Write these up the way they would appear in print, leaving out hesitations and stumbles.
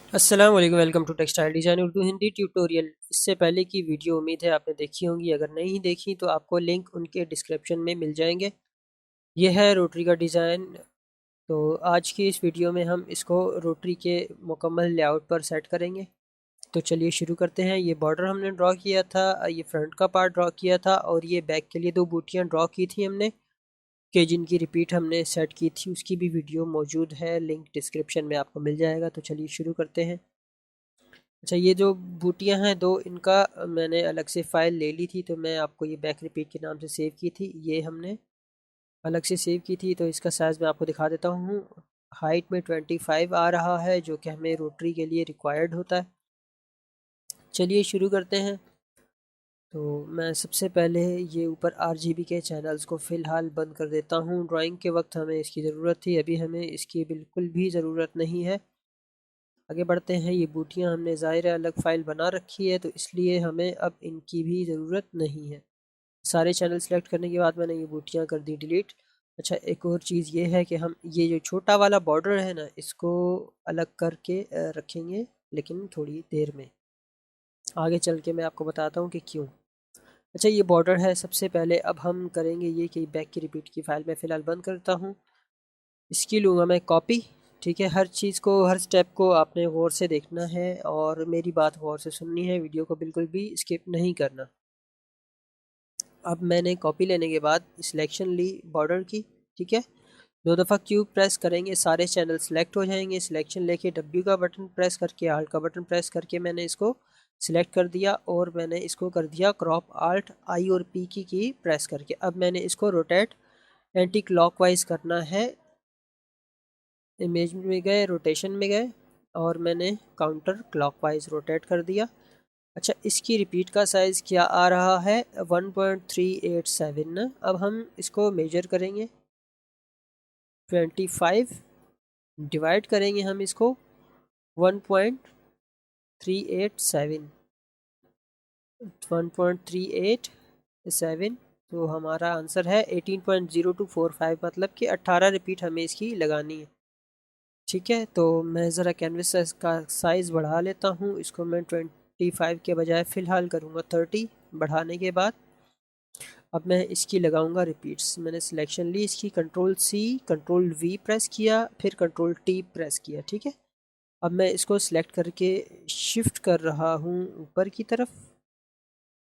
अस्सलाम वालेकुम, welcome to textile design Urdu Hindi tutorial. इससे पहले की वीडियो उम्मीद है आपने देखी होंगी, अगर नहीं देखी तो आपको लिंक उनके डिस्क्रिप्शन में मिल जाएंगे। यह है रोटरी का डिज़ाइन। तो आज की इस वीडियो में हम इसको रोटरी के मुकम्मल लेआउट पर सेट करेंगे। तो चलिए शुरू करते हैं। ये बॉर्डर हमने ड्रॉ किया था, ये फ्रंट का पार्ट ड्रॉ किया था और ये बैक के लिए दो बूटियाँ ड्रॉ की थी हमने, कि जिनकी रिपीट हमने सेट की थी। उसकी भी वीडियो मौजूद है, लिंक डिस्क्रिप्शन में आपको मिल जाएगा। तो चलिए शुरू करते हैं। अच्छा, ये जो बूटियां हैं दो, इनका मैंने अलग से फ़ाइल ले ली थी, तो मैं आपको ये बैक रिपीट के नाम से सेव की थी। ये हमने अलग से सेव की थी। तो इसका साइज़ मैं आपको दिखा देता हूँ। हाइट में 25 आ रहा है, जो कि हमें रोटरी के लिए रिक्वायर्ड होता है। चलिए शुरू करते हैं। तो मैं सबसे पहले ये ऊपर RGB के चैनल्स को फ़िलहाल बंद कर देता हूँ। ड्राइंग के वक्त हमें इसकी ज़रूरत थी, अभी हमें इसकी बिल्कुल भी ज़रूरत नहीं है। आगे बढ़ते हैं। ये बूटियां हमने ज़ाहिर है अलग फ़ाइल बना रखी है, तो इसलिए हमें अब इनकी भी ज़रूरत नहीं है। सारे चैनल सेलेक्ट करने के बाद मैंने ये बूटियां कर दी डिलीट। अच्छा, एक और चीज़ ये है कि हम ये जो छोटा वाला बॉर्डर है ना, इसको अलग करके रखेंगे, लेकिन थोड़ी देर में। आगे चल के मैं आपको बताता हूँ कि क्यों। अच्छा, ये बॉर्डर है। सबसे पहले अब हम करेंगे ये कि बैक की रिपीट की फ़ाइल मैं फ़िलहाल बंद करता हूँ। इसकी लूँगा मैं कॉपी। ठीक है, हर चीज़ को, हर स्टेप को आपने गौर से देखना है और मेरी बात गौर से सुननी है, वीडियो को बिल्कुल भी स्किप नहीं करना। अब मैंने कॉपी लेने के बाद सिलेक्शन ली बॉर्डर की। ठीक है, दो दफ़ा क्यू प्रेस करेंगे, सारे चैनल सेलेक्ट हो जाएंगे। सिलेक्शन लेके डब्ल्यू का बटन प्रेस करके, आल्ट का बटन प्रेस करके मैंने इसको सिलेक्ट कर दिया और मैंने इसको कर दिया क्रॉप, आल्ट आई और पी की प्रेस करके। अब मैंने इसको रोटेट एंटी क्लॉकवाइज करना है। इमेज में गए, रोटेशन में गए और मैंने काउंटर क्लॉकवाइज रोटेट कर दिया। अच्छा, इसकी रिपीट का साइज़ क्या आ रहा है? 1.387। अब हम इसको मेजर करेंगे। 25 डिवाइड करेंगे हम इसको 1.387, 1.387। तो हमारा आंसर है 18.0245, मतलब कि 18 रिपीट हमें इसकी लगानी है। ठीक है, तो मैं ज़रा कैनवस का साइज़ बढ़ा लेता हूँ। इसको मैं 25 के बजाय फ़िलहाल करूँगा 30। बढ़ाने के बाद अब मैं इसकी लगाऊंगा रिपीट्स। मैंने सिलेक्शन ली इसकी, control C control V press किया, फिर कंट्रोल T प्रेस किया। ठीक है, अब मैं इसको सिलेक्ट करके शिफ्ट कर रहा हूँ ऊपर की तरफ,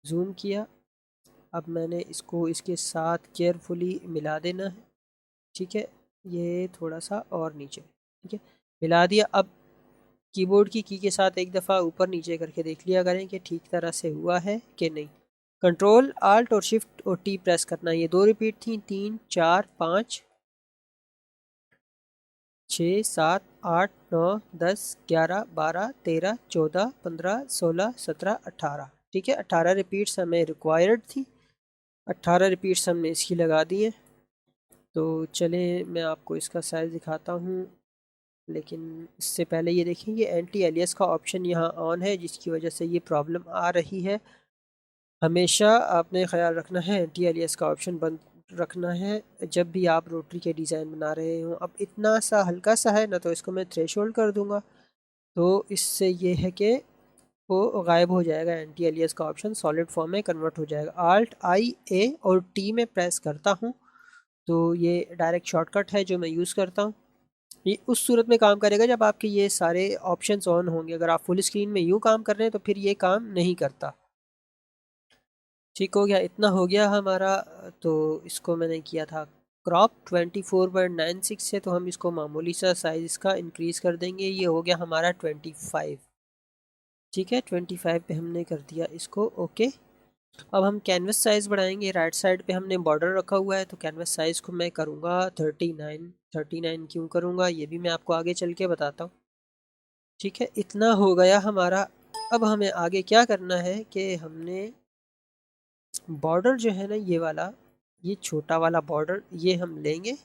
जूम किया। अब मैंने इसको इसके साथ केयरफुली मिला देना है। ठीक है, ये थोड़ा सा और नीचे। ठीक है, मिला दिया। अब कीबोर्ड की के साथ एक दफ़ा ऊपर नीचे करके देख लिया करें कि ठीक तरह से हुआ है कि नहीं। कंट्रोल आल्ट और शिफ्ट और टी प्रेस करना। ये दो रिपीट थी, 3 4 5 6 7 8 9 10 11 12 13 14 15 16 17 18। ठीक है, 18 रिपीट्स हमें रिक्वायर्ड थी। 18 रिपीट्स हमने इसकी लगा दी है। तो चले मैं आपको इसका साइज़ दिखाता हूँ, लेकिन इससे पहले ये देखें, ये एंटी एलियस का ऑप्शन यहाँ ऑन है, जिसकी वजह से ये प्रॉब्लम आ रही है। हमेशा आपने ख्याल रखना है एंटी एलियस का ऑप्शन बंद रखना है जब भी आप रोटरी के डिज़ाइन बना रहे हो। अब इतना सा हल्का सा है ना, तो इसको मैं थ्रेशोल्ड कर दूंगा। तो इससे ये है कि वो गायब हो जाएगा, एंटी एलियस का ऑप्शन सॉलिड फॉर्म में कन्वर्ट हो जाएगा। आल्ट आई ए और टी में प्रेस करता हूँ, तो ये डायरेक्ट शॉर्टकट है जो मैं यूज़ करता हूँ। ये उस सूरत में काम करेगा जब आपके ये सारे ऑप्शंस ऑन होंगे। अगर आप फुल स्क्रीन में यूँ काम कर रहे हैं तो फिर ये काम नहीं करता। ठीक हो गया, इतना हो गया हमारा। तो इसको मैंने किया था क्रॉप 24.96 से, तो हम इसको मामूली सा साइज़ इसका इंक्रीज़ कर देंगे। ये हो गया हमारा 25। ठीक है, 25 पे हमने कर दिया इसको ओके। अब हम कैनवस साइज़ बढ़ाएंगे। राइट साइड पे हमने बॉर्डर रखा हुआ है, तो कैनवस साइज़ को मैं करूँगा 39। 39 क्यों करूँगा ये भी मैं आपको आगे चल के बताता हूँ। ठीक है, इतना हो गया हमारा। अब हमें आगे क्या करना है कि हमने बॉर्डर जो है ना, ये वाला, ये छोटा वाला बॉर्डर ये हम लेंगे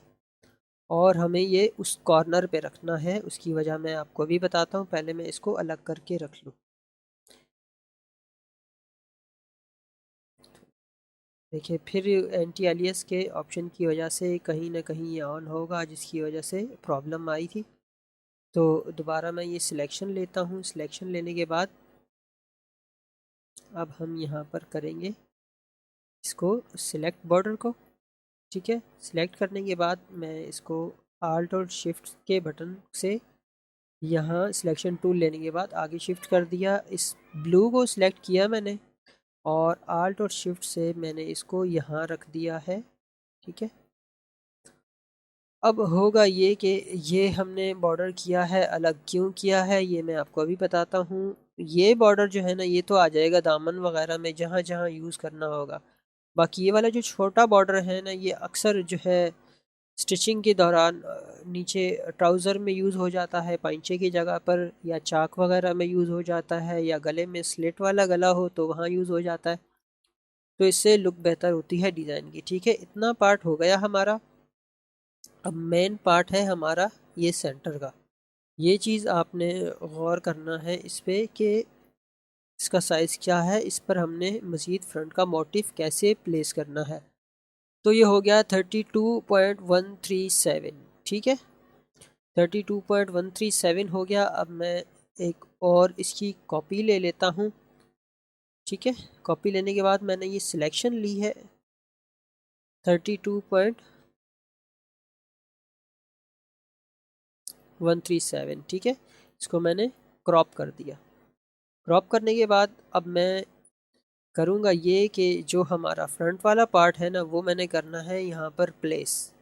और हमें ये उस कॉर्नर पे रखना है। उसकी वजह मैं आपको अभी बताता हूँ, पहले मैं इसको अलग करके रख लूँ। देखिए, फिर एंटी एलियस के ऑप्शन की वजह से कहीं ना कहीं ये ऑन होगा, जिसकी वजह से प्रॉब्लम आई थी। तो दोबारा मैं ये सिलेक्शन लेता हूँ। सिलेक्शन लेने के बाद अब हम यहाँ पर करेंगे इसको सिलेक्ट बॉर्डर को, ठीक है। सिलेक्ट करने के बाद मैं इसको आल्ट और शिफ्ट के बटन से यहाँ सिलेक्शन टूल लेने के बाद आगे शिफ्ट कर दिया। इस ब्लू को सिलेक्ट किया मैंने और आल्ट और शिफ्ट से मैंने इसको यहाँ रख दिया है, ठीक है। अब होगा ये कि ये हमने बॉर्डर किया है अलग, क्यों किया है ये मैं आपको अभी बताता हूँ। ये बॉर्डर जो है ना ये तो आ जाएगा दामन वगैरह में जहाँ जहाँ यूज़ करना होगा। बाकी ये वाला जो छोटा बॉर्डर है ना ये अक्सर जो है स्टिचिंग के दौरान नीचे ट्राउज़र में यूज़ हो जाता है पाइंचे की जगह पर, या चाक वगैरह में यूज़ हो जाता है, या गले में स्लिट वाला गला हो तो वहाँ यूज़ हो जाता है। तो इससे लुक बेहतर होती है डिज़ाइन की, ठीक है। इतना पार्ट हो गया हमारा। अब मेन पार्ट है हमारा ये सेंटर का। ये चीज़ आपने गौर करना है इस पे कि इसका साइज़ क्या है, इस पर हमने मज़ीद फ्रंट का मोटिफ कैसे प्लेस करना है। तो ये हो गया 32.137, ठीक है। 32.137 हो गया। अब मैं एक और इसकी कॉपी ले लेता हूँ, ठीक है। कॉपी लेने के बाद मैंने ये सिलेक्शन ली है 32.137, ठीक है। इसको मैंने क्रॉप कर दिया। क्रॉप करने के बाद अब मैं करूँगा ये कि जो हमारा फ्रंट वाला पार्ट है ना वो मैंने करना है यहाँ पर प्लेस।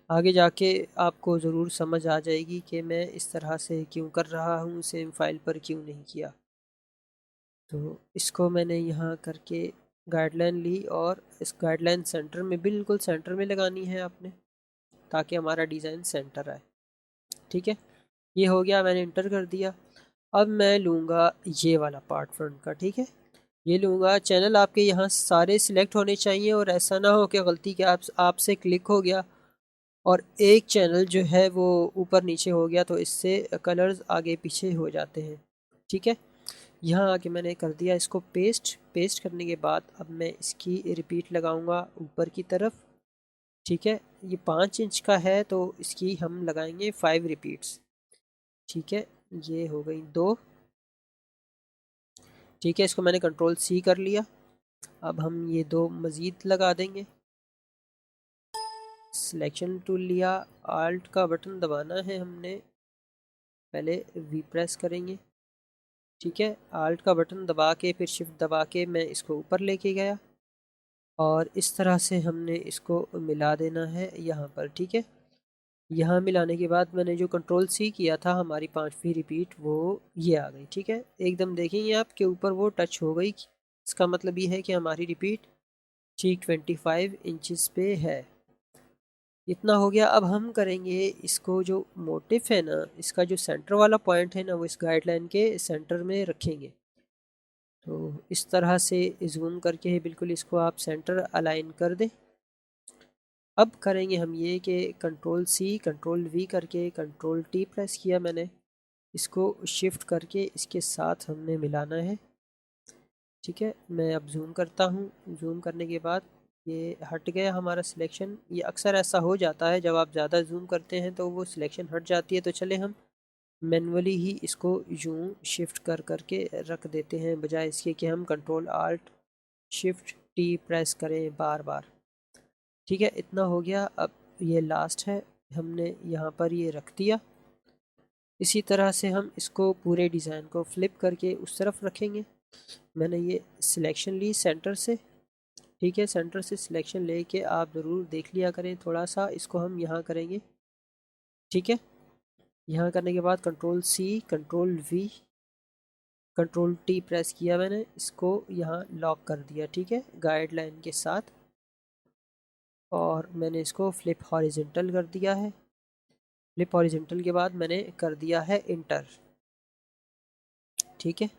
आगे जाके आपको ज़रूर समझ आ जाएगी कि मैं इस तरह से क्यों कर रहा हूँ, सेम फाइल पर क्यों नहीं किया। तो इसको मैंने यहाँ करके गाइडलाइन ली और इस गाइडलाइन सेंटर में, बिल्कुल सेंटर में लगानी है आपने, ताकि हमारा डिज़ाइन सेंटर आए, ठीक है। ये हो गया, मैंने इंटर कर दिया। अब मैं लूँगा ये वाला पार्ट फ्रंट का, ठीक है। ये लूँगा। चैनल आपके यहाँ सारे सिलेक्ट होने चाहिए और ऐसा ना हो कि गलती के आपसे क्लिक हो गया और एक चैनल जो है वो ऊपर नीचे हो गया, तो इससे कलर्स आगे पीछे हो जाते हैं, ठीक है। यहाँ आके मैंने कर दिया इसको पेस्ट। पेस्ट करने के बाद अब मैं इसकी रिपीट लगाऊंगा ऊपर की तरफ, ठीक है। ये 5 इंच का है तो इसकी हम लगाएंगे 5 रिपीट्स, ठीक है। ये हो गई 2, ठीक है। इसको मैंने कंट्रोल सी कर लिया। अब हम ये 2 मज़ीद लगा देंगे। सिलेक्शन टूल लिया, आल्ट का बटन दबाना है हमने, पहले वी प्रेस करेंगे, ठीक है। आल्ट का बटन दबा के फिर शिफ्ट दबा के मैं इसको ऊपर लेके गया और इस तरह से हमने इसको मिला देना है यहाँ पर, ठीक है। यहाँ मिलाने के बाद मैंने जो कंट्रोल सी किया था हमारी 5वीं रिपीट वो ये आ गई, ठीक है। एकदम देखेंगे आपके ऊपर वो टच हो गई। इसका मतलब ये है कि हमारी रिपीट ठीक 25 इंचज़ पे है। इतना हो गया। अब हम करेंगे इसको, जो मोटिफ है ना इसका जो सेंटर वाला पॉइंट है ना वो इस गाइडलाइन के सेंटर में रखेंगे। तो इस तरह से जूम करके बिल्कुल इसको आप सेंटर अलाइन कर दें। अब करेंगे हम ये कि कंट्रोल सी कंट्रोल वी करके कंट्रोल टी प्रेस किया मैंने, इसको शिफ्ट करके इसके साथ हमने मिलाना है, ठीक है। मैं अब जूम करता हूँ। जूम करने के बाद ये हट गया हमारा सिलेक्शन। ये अक्सर ऐसा हो जाता है जब आप ज़्यादा जूम करते हैं तो वो सिलेक्शन हट जाती है। तो चले हम मैनुअली ही इसको यूँ शिफ्ट कर करके रख देते हैं, बजाय इसके कि हम control alt shift T press करें बार बार, ठीक है। इतना हो गया। अब ये लास्ट है, हमने यहाँ पर ये रख दिया। इसी तरह से हम इसको पूरे डिज़ाइन को फ्लिप करके उस तरफ रखेंगे। मैंने ये सिलेक्शन ली सेंटर से, ठीक है। सेंटर से सिलेक्शन लेके आप ज़रूर देख लिया करें थोड़ा सा। इसको हम यहाँ करेंगे, ठीक है। यहाँ करने के बाद control C control V control T press किया मैंने, इसको यहाँ लॉक कर दिया, ठीक है, गाइडलाइन के साथ। और मैंने इसको फ्लिप हॉरिजेंटल कर दिया है। फ्लिप हॉरिजेंटल के बाद मैंने कर दिया है इंटर, ठीक है।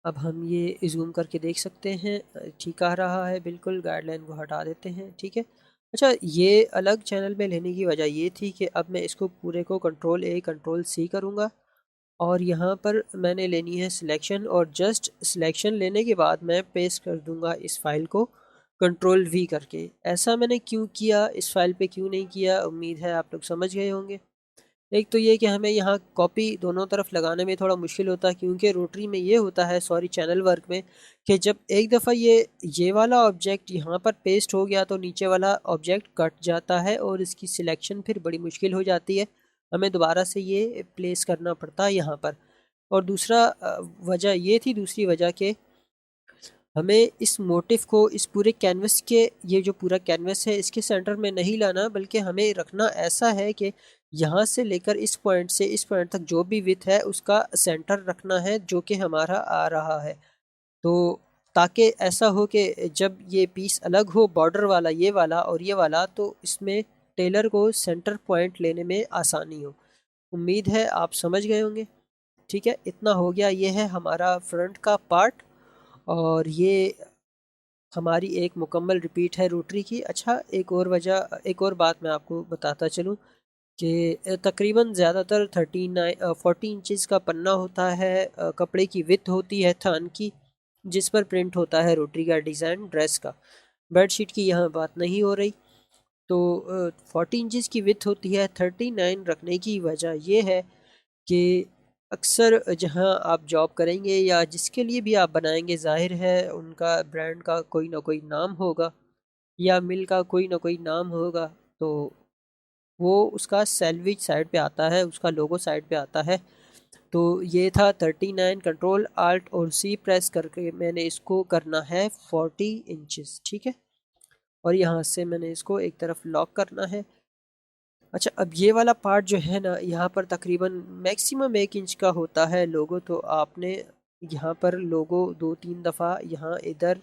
अब हम ये जूम करके देख सकते हैं, ठीक आ रहा है बिल्कुल। गाइडलाइन को हटा देते हैं, ठीक है। अच्छा, ये अलग चैनल में लेने की वजह ये थी कि अब मैं इसको पूरे को कंट्रोल ए कंट्रोल सी करूँगा और यहाँ पर मैंने लेनी है सिलेक्शन, और जस्ट सिलेक्शन लेने के बाद मैं पेस्ट कर दूँगा इस फाइल को कंट्रोल वी करके। ऐसा मैंने क्यों किया, इस फाइल पे क्यों नहीं किया, उम्मीद है आप लोग समझ गए होंगे। एक तो ये कि हमें यहाँ कॉपी दोनों तरफ लगाने में थोड़ा मुश्किल होता है, क्योंकि रोटरी में ये होता है, सॉरी चैनल वर्क में, कि जब एक दफ़ा ये वाला ऑब्जेक्ट यहाँ पर पेस्ट हो गया तो नीचे वाला ऑब्जेक्ट कट जाता है और इसकी सिलेक्शन फिर बड़ी मुश्किल हो जाती है, हमें दोबारा से ये प्लेस करना पड़ता है यहाँ पर। और दूसरा वजह ये थी, दूसरी वजह के हमें इस मोटिफ को इस पूरे कैनवस के, ये जो पूरा कैनवस है इसके सेंटर में नहीं लाना, बल्कि हमें रखना ऐसा है कि यहाँ से लेकर इस पॉइंट से इस पॉइंट तक जो भी विथ है उसका सेंटर रखना है, जो कि हमारा आ रहा है। तो ताकि ऐसा हो कि जब ये पीस अलग हो, बॉर्डर वाला ये वाला और ये वाला, तो इसमें टेलर को सेंटर पॉइंट लेने में आसानी हो। उम्मीद है आप समझ गए होंगे। ठीक है, इतना हो गया। ये है हमारा फ्रंट का पार्ट और ये हमारी एक मुकम्मल रिपीट है रोटरी की। अच्छा, एक और बात मैं आपको बताता चलूँ कि तकरीबन ज़्यादातर 40 इंचज़ का पन्ना होता है, कपड़े की विथ होती है थान की, जिस पर प्रिंट होता है रोटरी का डिज़ाइन ड्रेस का। बेडशीट की यहाँ बात नहीं हो रही। तो 40 इंचज़ की विथ होती है। 39 रखने की वजह यह है कि अक्सर जहां आप जॉब करेंगे या जिसके लिए भी आप बनाएंगे, ज़ाहिर है उनका ब्रांड का कोई ना कोई नाम होगा या मिल का कोई ना कोई नाम होगा, तो वो उसका सैलविज साइड पे आता है, उसका लोगो साइड पे आता है। तो ये था 39। कंट्रोल आल्ट और सी प्रेस करके मैंने इसको करना है 40 इंचज़। ठीक है, और यहाँ से मैंने इसको एक तरफ लॉक करना है। अच्छा, अब ये वाला पार्ट जो है ना, यहाँ पर तकरीबन मैक्सिमम 1 इंच का होता है लोगो। तो आपने यहाँ पर लोगो 2-3 दफ़ा यहाँ इधर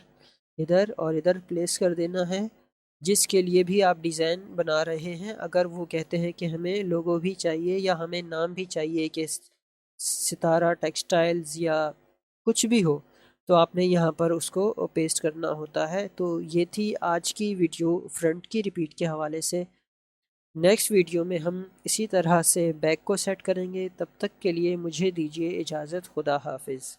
इधर और इधर प्लेस कर देना है, जिसके लिए भी आप डिज़ाइन बना रहे हैं। अगर वो कहते हैं कि हमें लोगो भी चाहिए या हमें नाम भी चाहिए कि सितारा टेक्सटाइल्स या कुछ भी हो, तो आपने यहाँ पर उसको पेस्ट करना होता है। तो ये थी आज की वीडियो फ्रंट की रिपीट के हवाले से। नेक्स्ट वीडियो में हम इसी तरह से बैक को सेट करेंगे। तब तक के लिए मुझे दीजिए इजाज़त। खुदा हाफिज़।